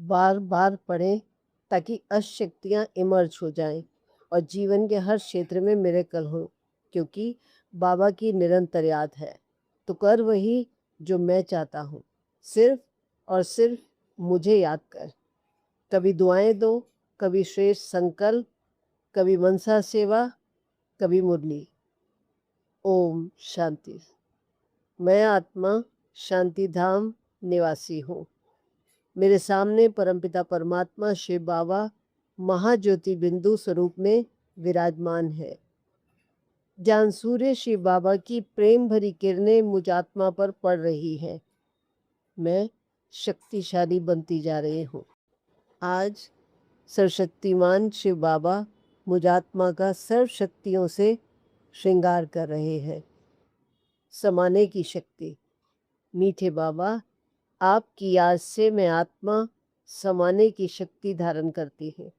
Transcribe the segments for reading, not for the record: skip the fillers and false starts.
बार बार पढ़ें ताकि अशक्तियाँ इमर्ज हो जाएं और जीवन के हर क्षेत्र में मिरेकल हो, क्योंकि बाबा की निरंतर याद है। तो कर वही जो मैं चाहता हूँ, सिर्फ और सिर्फ मुझे याद कर। कभी दुआएं दो, कभी श्रेष्ठ संकल्प, कभी मनसा सेवा, कभी मुरली। ओम शांति। मैं आत्मा शांति धाम निवासी हूँ। मेरे सामने परमपिता परमात्मा शिव बाबा महाज्योति बिंदु स्वरूप में विराजमान है। ज्ञान सूर्य शिव बाबा की प्रेम भरी किरणें मुझ आत्मा पर पड़ रही हैं। मैं शक्तिशाली बनती जा रही हूँ। आज सर्वशक्तिमान शिव बाबा मुझ आत्मा का सर्व शक्तियों से श्रृंगार कर रहे हैं। समाने की शक्ति। मीठे बाबा, आपकी याद से मैं आत्मा समाने की शक्ति धारण करती है।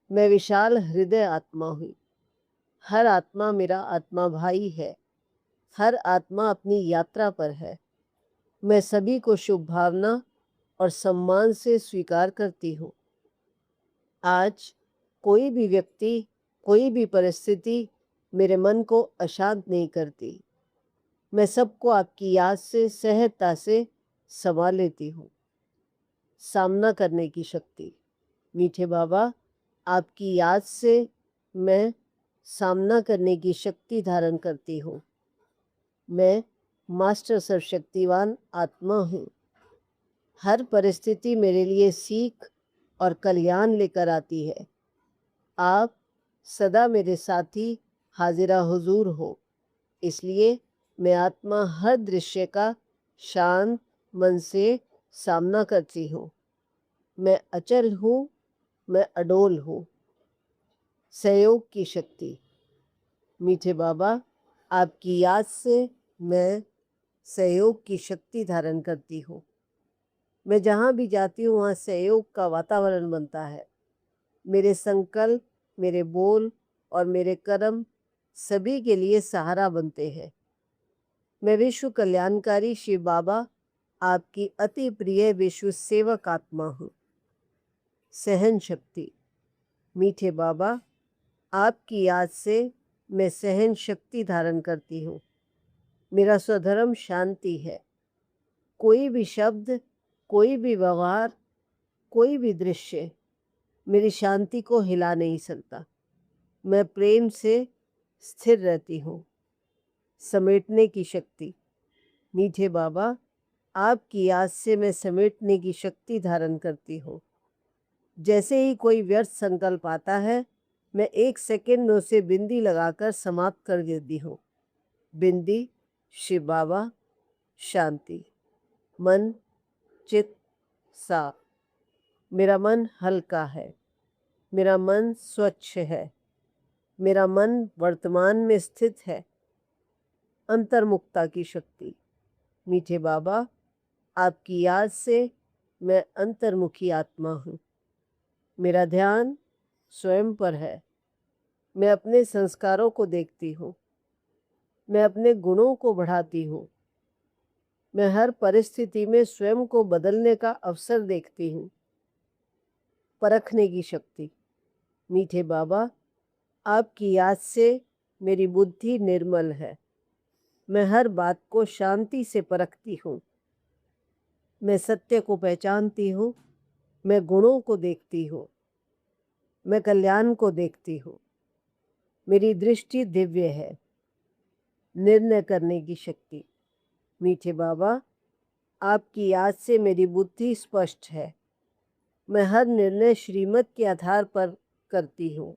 मैं विशाल हृदय आत्मा हूँ। हर आत्मा मेरा आत्मा भाई है। हर आत्मा अपनी यात्रा पर है। मैं सभी को शुभ भावना और सम्मान से स्वीकार करती हूँ। आज कोई भी व्यक्ति, कोई भी परिस्थिति मेरे मन को अशांत नहीं करती। मैं सबको आपकी याद से सहजता से संभाल लेती हूँ। सामना करने की शक्ति। मीठे बाबा, आपकी याद से मैं सामना करने की शक्ति धारण करती हूँ। मैं मास्टर सर्वशक्तिवान आत्मा हूँ। हर परिस्थिति मेरे लिए सीख और कल्याण लेकर आती है। आप सदा मेरे साथी हाजिरा हुजूर हो, इसलिए मैं आत्मा हर दृश्य का शांत मन से सामना करती हूँ। मैं अचल हूँ, मैं अडोल हूँ। सहयोग की शक्ति। मीठे बाबा, आपकी याद से मैं सहयोग की शक्ति धारण करती हूँ। मैं जहाँ भी जाती हूँ वहाँ सहयोग का वातावरण बनता है। मेरे संकल्प, मेरे बोल और मेरे कर्म सभी के लिए सहारा बनते हैं। मैं विश्व कल्याणकारी शिव बाबा, आपकी अति प्रिय विश्व सेवक आत्मा हूँ। सहन शक्ति। मीठे बाबा, आपकी याद से मैं सहन शक्ति धारण करती हूँ। मेरा स्वधर्म शांति है। कोई भी शब्द, कोई भी व्यवहार, कोई भी दृश्य मेरी शांति को हिला नहीं सकता। मैं प्रेम से स्थिर रहती हूँ। समेटने की शक्ति। मीठे बाबा, आपकी याद से मैं समेटने की शक्ति धारण करती हूँ। जैसे ही कोई व्यर्थ संकल्प आता है, मैं 1 सेकंड में उसे बिंदी लगाकर समाप्त कर देती हूँ। बिंदी, शिव बाबा, शांति। मन, चित्त साफ। मेरा मन हल्का है। मेरा मन स्वच्छ है। मेरा मन वर्तमान में स्थित है। अंतर्मुखता की शक्ति। मीठे बाबा, आपकी याद से मैं अंतर्मुखी आत्मा हूँ। मेरा ध्यान स्वयं पर है। मैं अपने संस्कारों को देखती हूँ। मैं अपने गुणों को बढ़ाती हूँ। मैं हर परिस्थिति में स्वयं को बदलने का अवसर देखती हूँ। परखने की शक्ति। मीठे बाबा, आपकी याद से मेरी बुद्धि निर्मल है। मैं हर बात को शांति से परखती हूँ। मैं सत्य को पहचानती हूँ। मैं गुणों को देखती हूँ। मैं कल्याण को देखती हूँ। मेरी दृष्टि दिव्य है। निर्णय करने की शक्ति। मीठे बाबा, आपकी याद से मेरी बुद्धि स्पष्ट है। मैं हर निर्णय श्रीमत के आधार पर करती हूँ।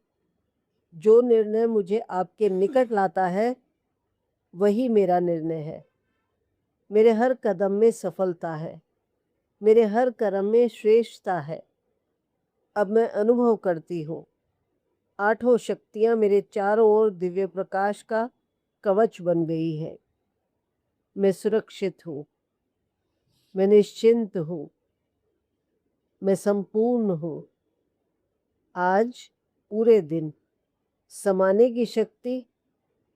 जो निर्णय मुझे आपके निकट लाता है, वही मेरा निर्णय है। मेरे हर कदम में सफलता है। मेरे हर कर्म में श्रेष्ठता है। अब मैं अनुभव करती हूँ, 8 शक्तियाँ मेरे चारों ओर दिव्य प्रकाश का कवच बन गई है। मैं सुरक्षित हूँ। मैं निश्चिंत हूँ। मैं संपूर्ण हूँ। आज पूरे दिन समाने की शक्ति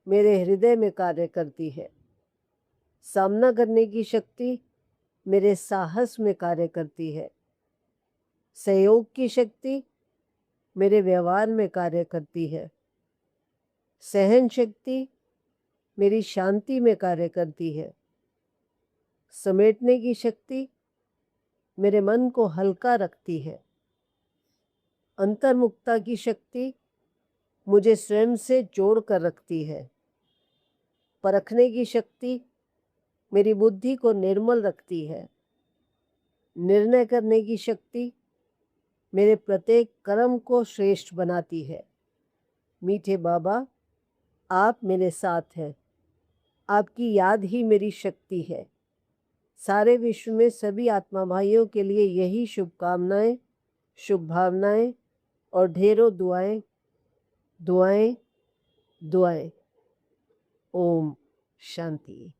मेरे हृदय में कार्य करती है। सामना करने की शक्ति मेरे साहस में कार्य करती है। सहयोग की शक्ति मेरे व्यवहार में कार्य करती है। सहन शक्ति मेरी शांति में कार्य करती है। समेटने की शक्ति मेरे मन को हल्का रखती है। अंतर्मुखता की शक्ति मुझे स्वयं से जोड़ कर रखती है। परखने की शक्ति मेरी बुद्धि को निर्मल रखती है। निर्णय करने की शक्ति मेरे प्रत्येक कर्म को श्रेष्ठ बनाती है। मीठे बाबा, आप मेरे साथ हैं। आपकी याद ही मेरी शक्ति है। सारे विश्व में सभी आत्मा भाइयों के लिए यही शुभकामनाएं, शुभ भावनाएं और ढेरों दुआएं दुआएं दुआएं। ओम शांति।